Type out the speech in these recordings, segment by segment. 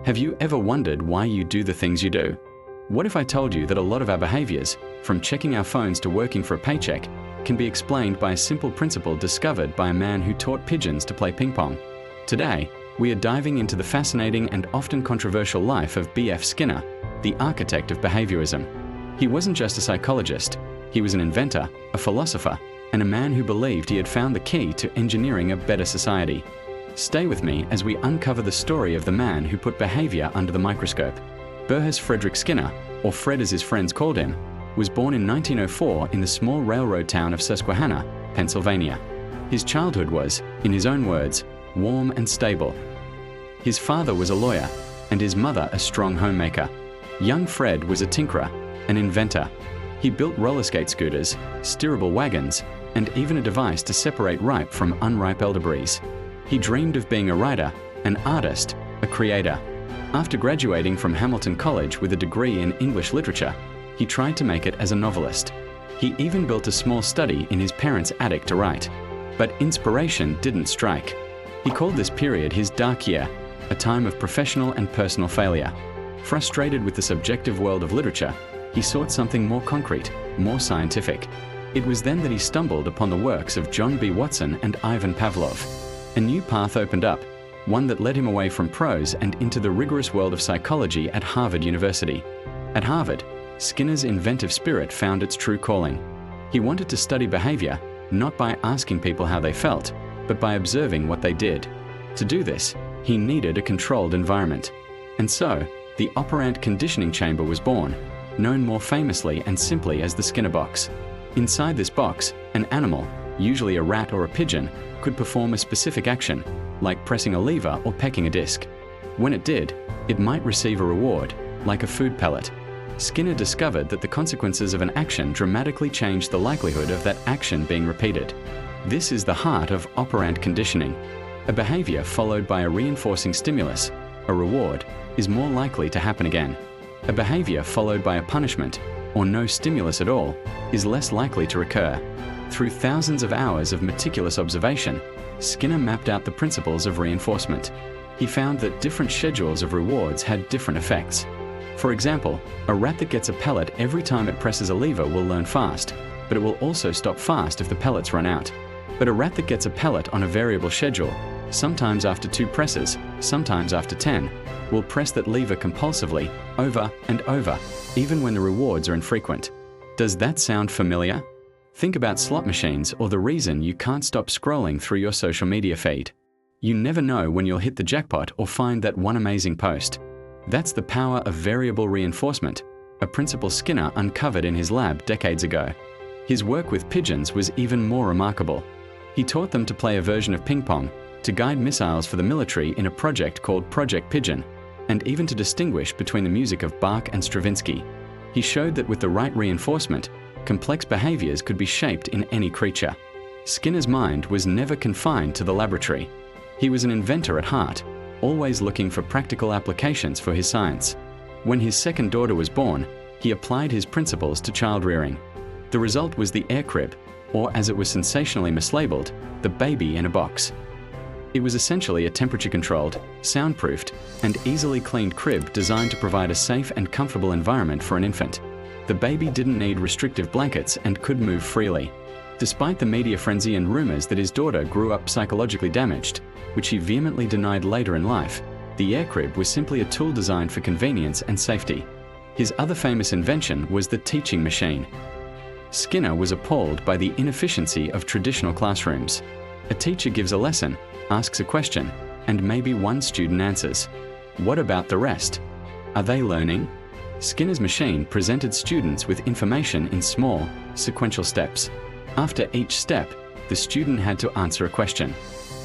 Have you ever wondered why you do the things you do? What if I told you that a lot of our behaviors, from checking our phones to working for a paycheck, can be explained by a simple principle discovered by a man who taught pigeons to play ping pong? Today, we are diving into the fascinating and often controversial life of B.F. Skinner, the architect of behaviorism. He wasn't just a psychologist, he was an inventor, a philosopher, and a man who believed he had found the key to engineering a better society. Stay with me as we uncover the story of the man who put behavior under the microscope. Burrhus Frederick Skinner, or Fred as his friends called him, was born in 1904 in the small railroad town of Susquehanna, Pennsylvania. His childhood was, in his own words, warm and stable. His father was a lawyer, and his mother a strong homemaker. Young Fred was a tinkerer, an inventor. He built roller skate scooters, steerable wagons, and even a device to separate ripe from unripe elderberries. He dreamed of being a writer, an artist, a creator. After graduating from Hamilton College with a degree in English literature, he tried to make it as a novelist. He even built a small study in his parents' attic to write. But inspiration didn't strike. He called this period his dark year, a time of professional and personal failure. Frustrated with the subjective world of literature, he sought something more concrete, more scientific. It was then that he stumbled upon the works of John B. Watson and Ivan Pavlov. A new path opened up, one that led him away from prose and into the rigorous world of psychology at Harvard University. At Harvard, Skinner's inventive spirit found its true calling. He wanted to study behavior, not by asking people how they felt, but by observing what they did. To do this, he needed a controlled environment. And so, the Operant conditioning chamber was born, known more famously and simply as the Skinner box. Inside this box, an animal, usually a rat or a pigeon, could perform a specific action, like pressing a lever or pecking a disc. When it did, it might receive a reward, like a food pellet. Skinner discovered that the consequences of an action dramatically changed the likelihood of that action being repeated. This is the heart of operant conditioning. A behavior followed by a reinforcing stimulus, a reward, is more likely to happen again. A behavior followed by a punishment, or no stimulus at all, is less likely to recur. Through thousands of hours of meticulous observation, Skinner mapped out the principles of reinforcement. He found that different schedules of rewards had different effects. For example, a rat that gets a pellet every time it presses a lever will learn fast, but it will also stop fast if the pellets run out. But a rat that gets a pellet on a variable schedule, sometimes after 2 presses, sometimes after 10, will press that lever compulsively, over and over, even when the rewards are infrequent. Does that sound familiar? Think about slot machines or the reason you can't stop scrolling through your social media feed. You never know when you'll hit the jackpot or find that one amazing post. That's the power of variable reinforcement, a principle Skinner uncovered in his lab decades ago. His work with pigeons was even more remarkable. He taught them to play a version of ping pong, to guide missiles for the military in a project called Project Pigeon, and even to distinguish between the music of Bach and Stravinsky. He showed that with the right reinforcement, complex behaviors could be shaped in any creature. Skinner's mind was never confined to the laboratory. He was an inventor at heart, always looking for practical applications for his science. When his second daughter was born, he applied his principles to child rearing. The result was the air crib, or as it was sensationally mislabeled, the baby in a box. It was essentially a temperature-controlled, soundproofed, and easily cleaned crib designed to provide a safe and comfortable environment for an infant. The baby didn't need restrictive blankets and could move freely. Despite the media frenzy and rumors that his daughter grew up psychologically damaged, which he vehemently denied later in life, the air crib was simply a tool designed for convenience and safety. His other famous invention was the teaching machine. Skinner was appalled by the inefficiency of traditional classrooms. A teacher gives a lesson, asks a question, and maybe one student answers. What about the rest? Are they learning? Skinner's machine presented students with information in small, sequential steps. After each step, the student had to answer a question.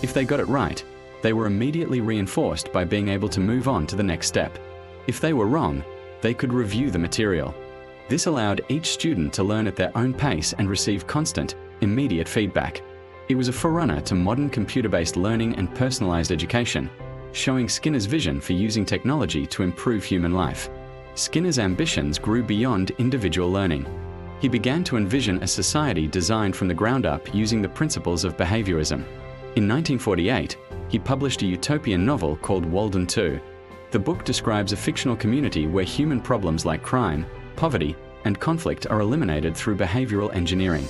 If they got it right, they were immediately reinforced by being able to move on to the next step. If they were wrong, they could review the material. This allowed each student to learn at their own pace and receive constant, immediate feedback. It was a forerunner to modern computer-based learning and personalized education, showing Skinner's vision for using technology to improve human life. Skinner's ambitions grew beyond individual learning. He began to envision a society designed from the ground up using the principles of behaviorism. In 1948, he published a utopian novel called Walden 2. The book describes a fictional community where human problems like crime, poverty, and conflict are eliminated through behavioral engineering.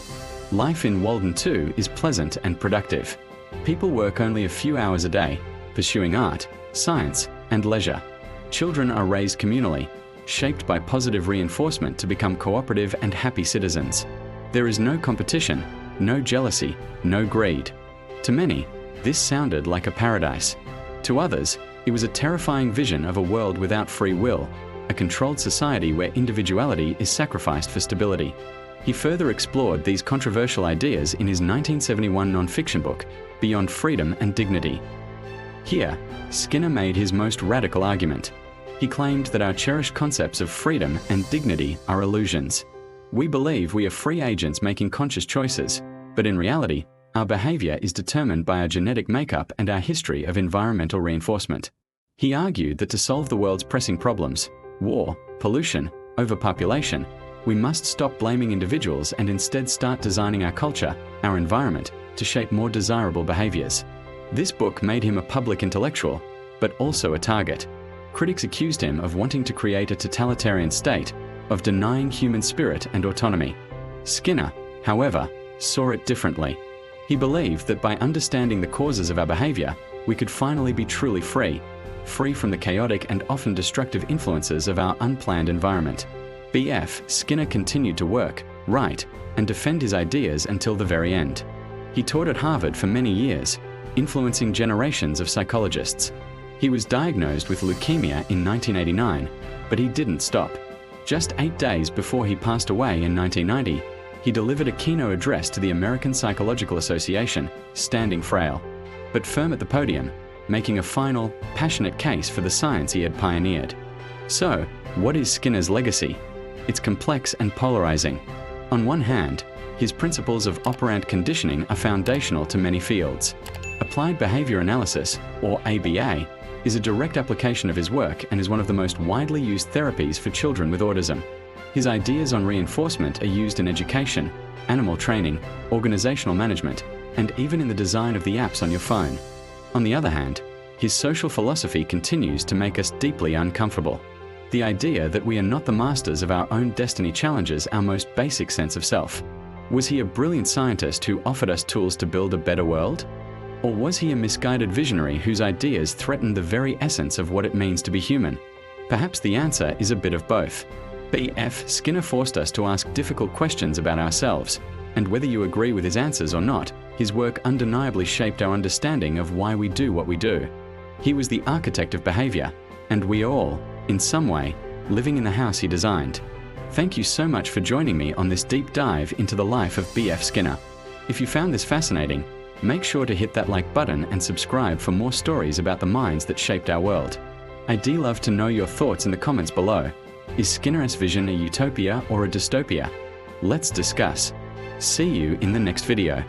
Life in Walden 2 is pleasant and productive. People work only a few hours a day, pursuing art, science, and leisure. Children are raised communally, shaped by positive reinforcement to become cooperative and happy citizens. There is no competition, no jealousy, no greed. To many, this sounded like a paradise. To others, it was a terrifying vision of a world without free will, a controlled society where individuality is sacrificed for stability. He further explored these controversial ideas in his 1971 non-fiction book, Beyond Freedom and Dignity. Here, Skinner made his most radical argument. He claimed that our cherished concepts of freedom and dignity are illusions. We believe we are free agents making conscious choices, but in reality, our behavior is determined by our genetic makeup and our history of environmental reinforcement. He argued that to solve the world's pressing problems, war, pollution, overpopulation, we must stop blaming individuals and instead start designing our culture, our environment, to shape more desirable behaviors. This book made him a public intellectual, but also a target. Critics accused him of wanting to create a totalitarian state, of denying human spirit and autonomy. Skinner, however, saw it differently. He believed that by understanding the causes of our behavior, we could finally be truly free from the chaotic and often destructive influences of our unplanned environment. B.F. Skinner continued to work, write, and defend his ideas until the very end. He taught at Harvard for many years, influencing generations of psychologists. He was diagnosed with leukemia in 1989, but he didn't stop. Just 8 days before he passed away in 1990, he delivered a keynote address to the American Psychological Association, standing frail, but firm at the podium, making a final, passionate case for the science he had pioneered. So, what is Skinner's legacy? It's complex and polarizing. On one hand, his principles of operant conditioning are foundational to many fields. Applied behavior analysis, or ABA, is a direct application of his work and is one of the most widely used therapies for children with autism. His ideas on reinforcement are used in education, animal training, organizational management, and even in the design of the apps on your phone. On the other hand, his social philosophy continues to make us deeply uncomfortable. The idea that we are not the masters of our own destiny challenges our most basic sense of self. Was he a brilliant scientist who offered us tools to build a better world? Or was he a misguided visionary whose ideas threatened the very essence of what it means to be human? Perhaps the answer is a bit of both. B.F. Skinner forced us to ask difficult questions about ourselves, and whether you agree with his answers or not, his work undeniably shaped our understanding of why we do what we do. He was the architect of behavior, and we are all, in some way, living in the house he designed. Thank you so much for joining me on this deep dive into the life of B.F. Skinner. If you found this fascinating, make sure to hit that like button and subscribe for more stories about the minds that shaped our world. I'd love to know your thoughts in the comments below. Is Skinner's vision a utopia or a dystopia? Let's discuss. See you in the next video.